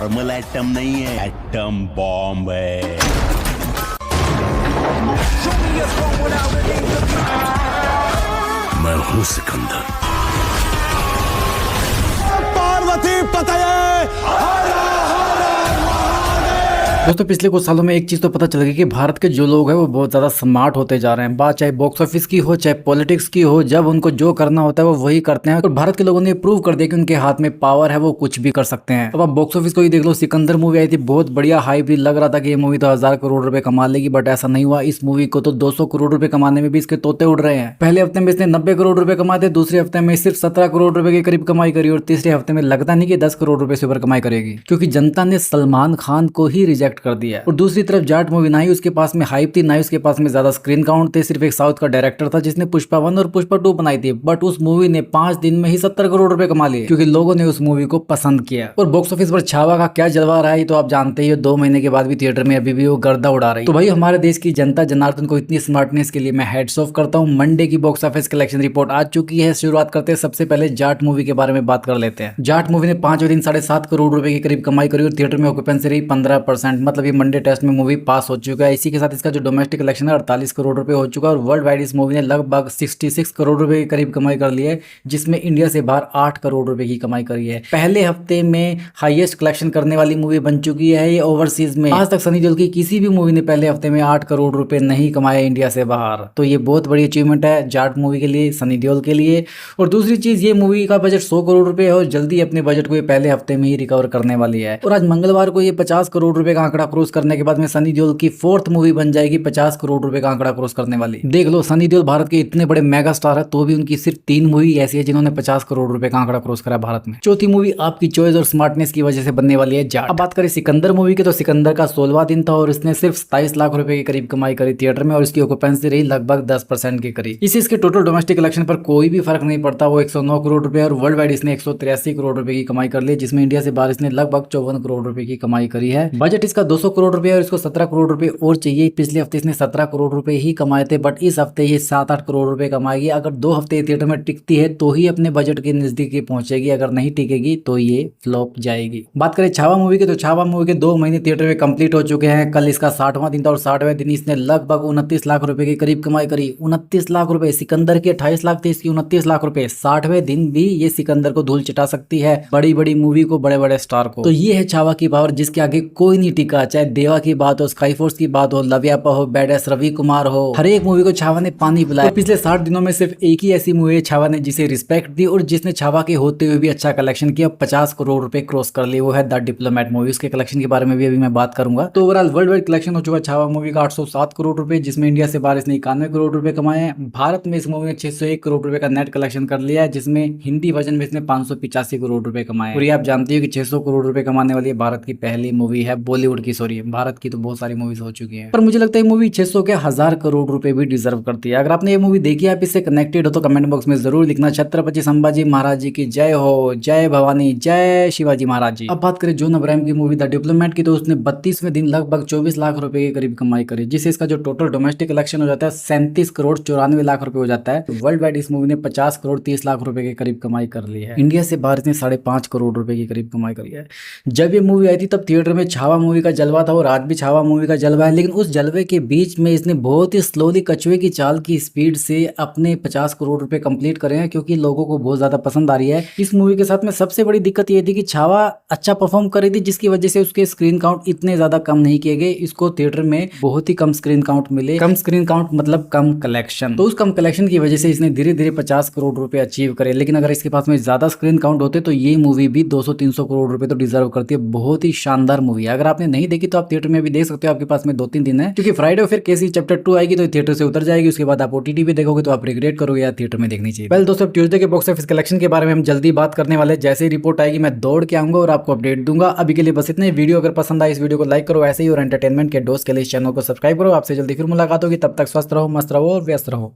Normal atom नहीं है, atom bomb है। मैं हूं सिकंदर। पार्वती पतये। दोस्तों पिछले कुछ सालों में एक चीज तो पता चल गई कि भारत के जो लोग हैं वो बहुत ज्यादा स्मार्ट होते जा रहे हैं। बात चाहे बॉक्स ऑफिस की हो चाहे पॉलिटिक्स की हो, जब उनको जो करना होता है वो वही करते हैं। और भारत के लोगों ने प्रूव कर दिया कि उनके हाथ में पावर है, वो कुछ भी कर सकते हैं। अब आप बॉक्स ऑफिस को ही देख लो, सिकंदर मूवी आई थी, बहुत बढ़िया हाइप भी लग रहा था कि ये मूवी तो 1000 करोड़ रुपए कमा लेगी, बट ऐसा नहीं हुआ। इस मूवी को तो 200 करोड़ रुपए कमाने में भी इसके तोते उड़ रहे हैं। पहले हफ्ते में इसने 90 करोड़ रुपए कमाए थे, दूसरे हफ्ते में सिर्फ 17 करोड़ रुपए के करीब कमाई करी, और तीसरे हफ्ते में लगता नहीं कि 10 करोड़ रुपए से ऊपर कमाई करेगी, क्योंकि जनता ने सलमान खान को ही रिजेक्ट कर दिया। और दूसरी तरफ जाट मूवी ना ही उसके पास में हाइप थी, ना ही उसके पास में ज्यादा स्क्रीन काउंट थे। सिर्फ एक साउथ का डायरेक्टर था जिसने पुष्पा 1 और पुष्पा 2 बनाई थी, बट उस मूवी ने 5 दिन में ही 70 करोड़ रुपए कमा लिए, क्योंकि लोगों ने उस मूवी को पसंद किया। और बॉक्स ऑफिस पर छावा का क्या जलवा रहा है तो आप जानते ही हो। 2 महीने के बाद भी थिएटर में अभी भी वो गर्दा उड़ा रही है। तो भाई हमारे देश की जनता जनार्दन को इतनी स्मार्टनेस के लिए मैं हेड्स ऑफ करता हूँ। मंडे की बॉक्स ऑफिस कलेक्शन रिपोर्ट आ चुकी है। शुरुआत करते हैं सबसे पहले जाट मूवी के बारे में बात कर लेते हैं। जाट मूवी ने 5वें दिन 7.5 करोड़ रुपए के करीब कमाई करी, और थिएटर में ऑक्यूपेंसी रही 15%। मतलब ये मंडे टेस्ट में मूवी पास हो चुका है। इसी के साथ इसका जो डोमेस्टिक कलेक्शन है 48 करोड़ रुपए हो चुका है, और वर्ल्ड वाइड इस मूवी ने लगभग 66 करोड़ रुपए के करीब कमाई कर ली है, जिसमें इंडिया से बाहर 8 करोड़ रुपए की कमाई करी है। पहले हफ्ते में हाईएस्ट कलेक्शन करने वाली मूवी बन चुकी है ये ओवरसीज में। आज तक सनी देओल की किसी भी मूवी ने पहले हफ्ते में 8 करोड़ रुपए नहीं कमाए इंडिया से बाहर। तो ये बहुत बड़ी अचीवमेंट है जाट मूवी के लिए, सनी देओल के लिए। और दूसरी चीज, ये मूवी का बजट 100 करोड़ रुपए है, और जल्दी अपने बजट को ये पहले हफ्ते में ही रिकवर करने वाली है। और आज मंगलवार को ये 50 करोड़ रुपए का आंकड़ा क्रॉस करने के बाद में सनी देओल की 4th मूवी बन जाएगी 50 करोड़ रुपए का आंकड़ा क्रॉस करने वाली। देख लो, सनी देओल भारत के इतने बड़े मेगा स्टार है, तो भी उनकी सिर्फ 3 मूवी ऐसी है जिन्होंने 50 करोड़ रुपए का आंकड़ा क्रॉस करा भारत में। चौथी मूवी आपकी चॉइस और स्मार्टनेस की वजह से बनने वाली है जाट। अब बात करें सिकंदर मूवी की, तो सिकंदर का 16वां दिन था और इसने सिर्फ 27 लाख रुपए के करीब कमाई करी थिएटर में, और इसकी ऑक्यूपेंसी रही लगभग 10% के करीब। इसके टोटल डोमेस्टिक कलेक्शन पर कोई भी फर्क नहीं पड़ता, वो 109 करोड़ रुपए, और वर्ल्ड वाइड इसने 183 करोड़ रुपए की कमाई कर ली, जिसमें इंडिया से बाहर इसने लगभग 54 करोड़ रुपए की कमाई करी है। बजट इसका 200 करोड़ रुपए और इसको 17 करोड़ रुपए और चाहिए। पिछले हफ्ते इसने 17 करोड़ रुपए ही कमाए थे, बट इस हफ्ते ये 7-8 करोड़ रुपए कमाएगी। अगर 2 हफ्ते थिएटर में टिकती है तो ही अपने बजट के नजदीक पहुंचेगी, अगर नहीं टिकेगी तो ये फ्लॉप जाएगी। बात करें छावा मूवी की, तो छावा मूवी के 2 महीने थिएटर में कंप्लीट हो चुके हैं। कल इसका 60वां दिन था, और 60वें दिन इसने लगभग 29 लाख रुपए के करीब कमाई करी। 29 लाख रुपए, सिकंदर के 28 लाख थे, इसकी 29 लाख रुपए। 60वें दिन भी ये सिकंदर को धूल चटा सकती है, बड़ी बड़ी मूवी को, बड़े बड़े स्टार को। तो ये है छावा की पावर, जिसके आगे कोई नहीं टिका। चाहे देवा की बात हो, स्काई फोर्स की बात हो, लव्यापा हो, बैडएस रवि कुमार हो, हर एक मूवी को छावा ने पानी पिलाया। तो पिछले 60 दिनों में सिर्फ एक ही ऐसी मूवी है छावा ने जिसे रिस्पेक्ट दी, और जिसने छावा के होते हुए भी अच्छा कलेक्शन किया, 50 करोड़ रुपए क्रॉस कर लिए, वो है द डिप्लोमेट मूवी। उसके कलेक्शन के बारे में भी अभी मैं बात करूंगा। तो ओवरऑल वर्ल्ड वाइड कलेक्शन हो चुका छावा मूवी का 807 करोड़ रुपए, जिसमें इंडिया से बाहर इसने 91 करोड़ रुपए कमाए हैं। भारत में इस मूवी ने 601 करोड़ रुपए का नेट कलेक्शन कर लिया है, जिसमें हिंदी वर्जन में इसने 585 करोड़ रुपए कमाए। और ये आप जानते हो कि 600 करोड़ रुपए कमाने वाली भारत की पहली मूवी है, बॉलीवुड की, सॉरी भारत की तो बहुत सारी मूवीज हो चुकी है, पर मुझे लगता है मूवी 600 के 1000 करोड़ रुपए भी डिजर्व करती है। अगर आपने ये मूवी देखी, आप इससे कनेक्टेड हो, तो कमेंट बॉक्स में जरूर लिखना। छत्रपति संभाजी महाराज जी की जय हो, जय भवानी, जय शिवाजी महाराज जी। अब बात करें जॉन अब्राहम की मूवी द डिप्लोमेट की, तो उसने 32वें दिन लगभग 24 लाख रुपए के करीब कमाई करी, जिससे इसका जो टोटल डोमेस्टिक कलेक्शन हो जाता है 37 करोड़ 94 लाख रुपए हो जाता है। वर्ल्ड वाइड इस मूवी ने 50 करोड़ 30 लाख रुपए के करीब कमाई कर ली है। इंडिया से बाहर इसने 5.5 करोड़ रुपए के करीब कमाई करी है। जब ये मूवी आई थी तब थिएटर में छावा मूवी का जलवा था, और आज भी छावा मूवी का जलवा है, लेकिन उस जलवे के बीच में इसने बहुत ही स्लोली कछुए की चाल की स्पीड से अपने 50 करोड़ रुपए कंप्लीट करे हैं, क्योंकि लोगों को बहुत ज्यादा पसंद आ रही है। इस मूवी के साथ में सबसे बड़ी दिक्कत ये थी कि छावा अच्छा परफॉर्म कर रही थी, जिसकी वजह से उसके स्क्रीन काउंट इतने ज्यादा कम नहीं किए गए। इसको थिएटर में बहुत ही कम स्क्रीन काउंट मिले। कम स्क्रीन काउंट मतलब कम कलेक्शन। तो उस कम कलेक्शन की वजह से इसने धीरे धीरे 50 करोड़ रुपए अचीव करे। लेकिन अगर इसके पास में ज्यादा स्क्रीन काउंट होते तो ये मूवी भी 200-300 करोड़ रुपए तो डिजर्व करती है। बहुत ही शानदार मूवी है। अगर आपने नहीं देखी तो आप थिएटर में भी देख सकते हो, आपके पास में 2-3 दिन है, क्योंकि फ्राइडे फिर केसी चैप्टर 2 आएगी तो थिएटर से उतर जाएगी। उसके बाद आप ओटीटी पे देखोगे तो आप रिग्रेट करोगे, यार थिएटर में देखनी चाहिए। वेल दोस्तों, ट्यूसडे के बॉक्स ऑफिस कलेक्शन के बारे में हम जल्दी बात करने वाले। जैसे ही रिपोर्ट आएगी मैं दौड़ के आऊंगा और आपको अपडेट दूंगा। अभी के लिए बस इतने। वीडियो अगर पसंद आए इस वीडियो को लाइक करो, ऐसे ही और एंटरटेनमेंट के डोज के लिए इस चैनल को सब्सक्राइब करो। आपसे जल्दी फिर मुलाकात होगी, तब तक स्वस्थ रहो, मस्त रहो और व्यस्त रहो।